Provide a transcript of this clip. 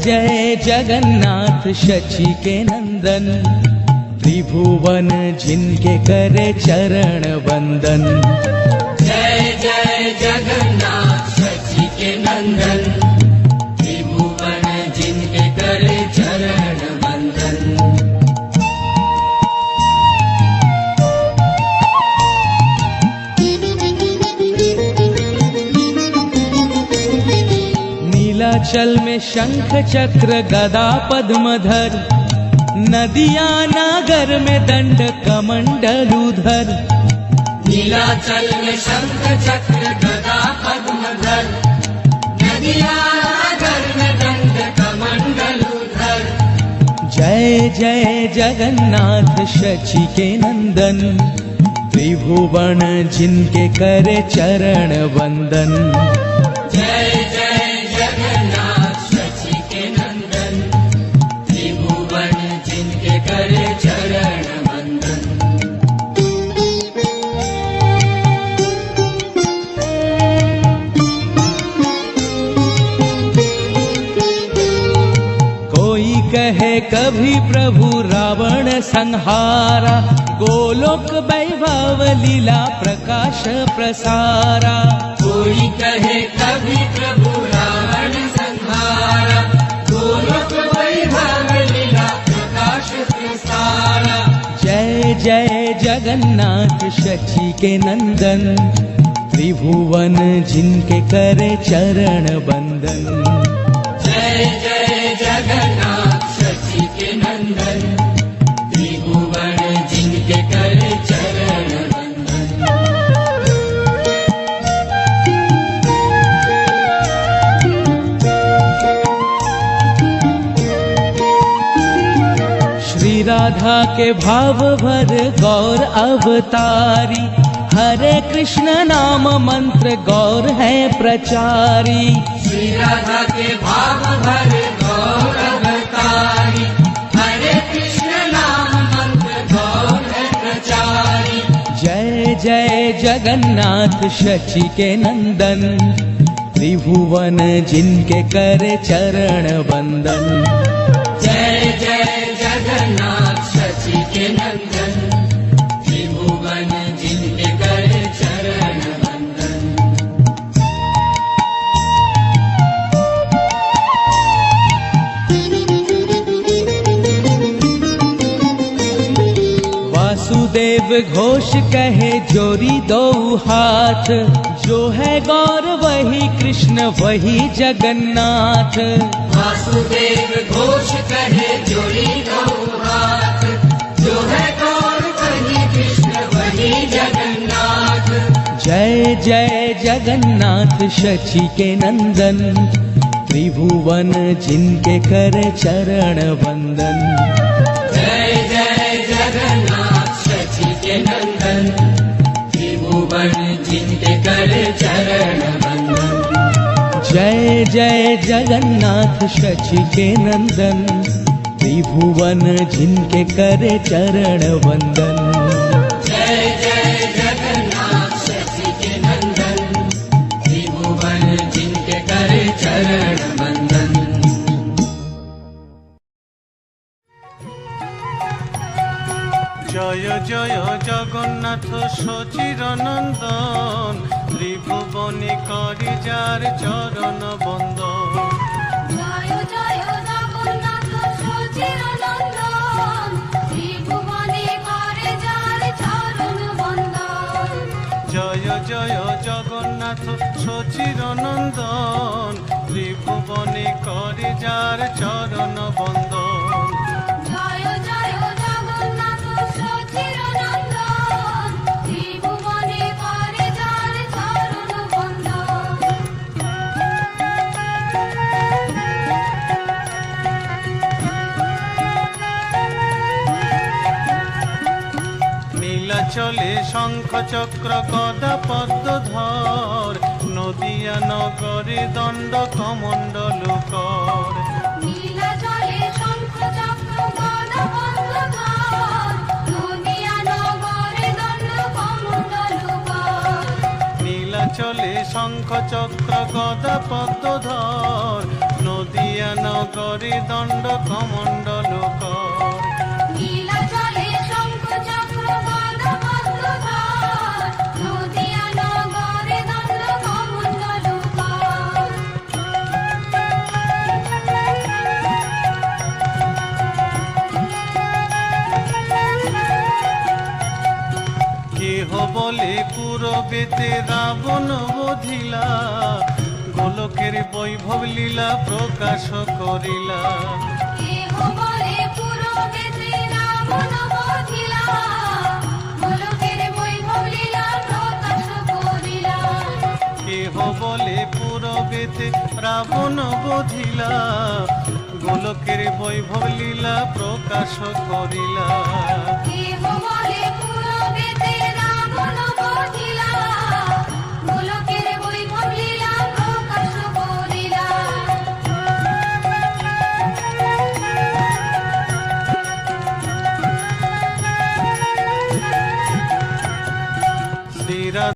जय जगन्नाथ शची के नंदन, त्रिभुवन जिनके करे चरण वंदन। जय जय जगन्नाथ शची के नंदन, त्रिभुवन जिनके करे चरण वंदन। नीलाचल में शंख चक्र गदा पद्मधर, नदिया नागर में दंड कमंडलूधर। नीलाचल में शंख चक्र गदा पद्मधर, नदिया नागर में दंड कमंडलूधर। जय जय जगन्नाथ शची के नंदन, त्रिभुवन जिनके करे चरण वंदन। जय जय जगन्नाथ शची के नंदन, त्रिभुवन जिनके करे चरण वंदन। कोई कहे कभी प्रभु रावण संहारा, गोलोक वैभव लीला प्रकाश प्रसारा। कोई कहे कभी प्रभु रावण संहारा, गोलोक वैभव लीला प्रकाश प्रसारा। जय जय जगन्नाथ शची के नंदन, त्रिभुवन जिनके करे चरण वंदन। जय जय जगन्नाथ शची के नंदन, त्रिभुवन जिनके करे चरण वंदन। श्री राधा के भाव भर गौर अवतारी, हरे कृष्ण नाम मंत्र गौर है प्रचारी। श्री राधा के भाव भर गौर अवतारी, हरे कृष्ण नाम मंत्र गौर है प्रचारी। जय जय जगन्नाथ शची के नंदन, त्रिभुवन जिनके करे चरण वंदन। जय जय जगन्नाथ शची के नंदन, त्रिभुवन जिनके करे चरण वंदन। वासुदेव घोष कहे जोरी दो हाथ, जो है गौर वही कृष्ण वही जगन्नाथ। वासुदेव घोष कहे जोड़ी दो हाथ, जो है गौर वही कृष्ण वही जगन्नाथ। जय जय जगन्नाथ शची के नंदन, त्रिभुवन जिनके करे चरण वंदन। जय जय जगन्नाथ शची के नंदन, त्रिभुवन जिनके करे चरण वंदन। जय जय जगन्नाथ शची के नंदन, त्रिभुवन जिनके करे चरण वंदन। जय जय जगन्नाथ शची के नंदन, त्रिभुवन जिनके करे चरण वंदन। जय जय जगन्नाथ शचीर नंदन, त्रिभुवने करि जार चरण बंदन। जय जय जगन्नाथ शचीर नंदन, त्रिभुवने करे जार चरण वंदन। जय जय जगन्नाथ शचीर नंदन, त्रिभुवने करि जार चरण बंदन। जय जय जगन्नाथ शचीर नंदन, त्रिभुवने करे जार चरण वंदन। নীলাচলে শঙ্খ চক্র গদা পদ্মধর, নদিয়া নগরে দণ্ড কমণ্ডল কর। নীলাচলে শঙ্খ চক্র গদা পদ্মধর, নদিয়া নগরে দণ্ড কমণ্ডল কর। নীলাচলে শঙ্খ চক্র গদা পদ্মধর, নদিয়া নগরী দণ্ড কমণ্ডল কর। নীলাচলে শঙ্খ চক্র গদা পদ্ম ধর, নদিয়া নগরে দণ্ড কমণ্ডল কর। কেহ বলে পুরবেতে রাবণ বধিলা, গোলকের বৈভব লীলা প্রকাশ করিলা। কেহ বলে পুরবেতে রাবণ বধিলা, গোলকের বৈভব লীলা প্রকাশ করিলা। কেহ বলে পুরবেতে রাবণ বধিলা, গোলকের বৈভব লীলা প্রকাশ করিলা। কেহ